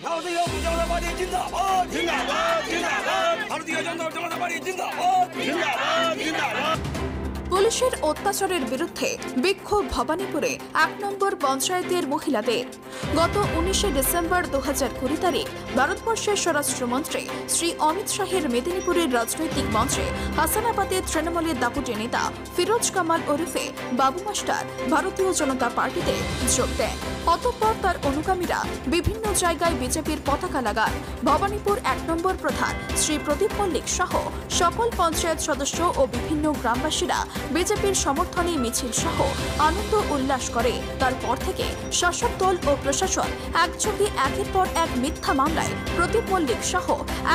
ভারতীয় জনতা পার্টি জিন্দাবাদ জিন্দাবাদ জিন্দাবাদ ভারতীয় জনতা পার্টি জিন্দাবাদ জিন্দাবাদ জিন্দাবাদ। পুলিশের অত্যাচারের বিরুদ্ধে বিক্ষোভ ভবানীপুরে ১ নম্বর পঞ্চায়েতের মহিলাদের। গত ১৯ ডিসেম্বর ২০২০ তারিখ ভারতবর্ষের স্বরাষ্ট্রমন্ত্রী শ্রী অমিত শাহের মেদিনীপুরের রাজনৈতিক মঞ্চে হাসানাবাদের তৃণমূলের দাপুটে নেতা ফিরোজ কামাল ওরফে বাবু মাস্টার ভারতীয় জনতা পার্টিতে যোগ দেন। অতঃপর তার অনুগামীরা বিভিন্ন জায়গায় বিজেপির পতাকা লাগান। ভবানীপুর ১ নম্বর প্রধান শ্রী প্রদীপ মল্লিক সহ সকল পঞ্চায়েত সদস্য ও বিভিন্ন গ্রামবাসীরা বিজেপির সমর্থনে মিছিল সহ আনন্দ উল্লাস করে। তারপর থেকে শাসক দল ও প্রশাসন একযোগে একের পর এক মিথ্যা মামলায় প্রদীপ মল্লিক সহ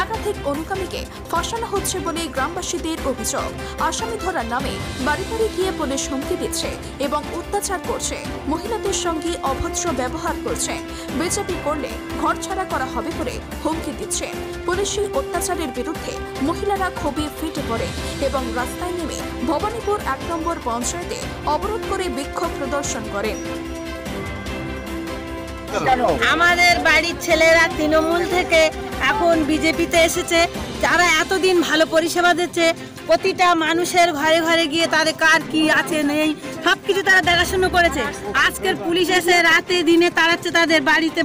একাধিক অনুগামীকে ফাঁসানো হচ্ছে বলে গ্রামবাসীদের অভিযোগ। আসামি ধরার নামে বাড়ি বাড়ি গিয়ে পুলিশ হুমকি দিচ্ছে এবং অত্যাচার করছে, মহিলাদের সঙ্গে অভদ্র ব্যবহার করছে। বিজেপি করলে ঘরছাড়া করা হবে বলে হুমকি দিচ্ছে। পুলিশি অত্যাচারের বিরুদ্ধে মহিলারা ক্ষোভে ফেটে পড়ে এবং রাস্তায় নেমে ভবানীপুর ১ নম্বর পঞ্চায়েতে অবরোধ করে বিক্ষোভ প্রদর্শন করেন। আমাদের বাড়ির ছেলেরা তৃণমূল থেকে এখন বিজেপিতে এসেছে, যারা এতদিন ভালো পরিষেবা দিচ্ছে, প্রতিটা মানুষের ঘরে ঘরে গিয়ে তাদের কার কি আছে নেই সবকিছু তারা দেখাশুনো করেছে। আজকের পুলিশ এসে রাতে দিনে তাড়াচ্ছে, তাদের বাড়িতে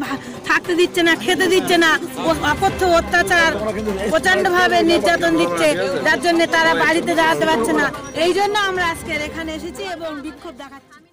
থাকতে দিচ্ছে না, খেতে দিচ্ছে না, অকথ্য অত্যাচার প্রচন্ডভাবে নির্যাতন দিচ্ছে, যার জন্য তারা বাড়িতে দাঁড়াতে পারছে না। এই জন্য আমরা আজকের এখানে এসেছি এবং বিক্ষোভ দেখাচ্ছি।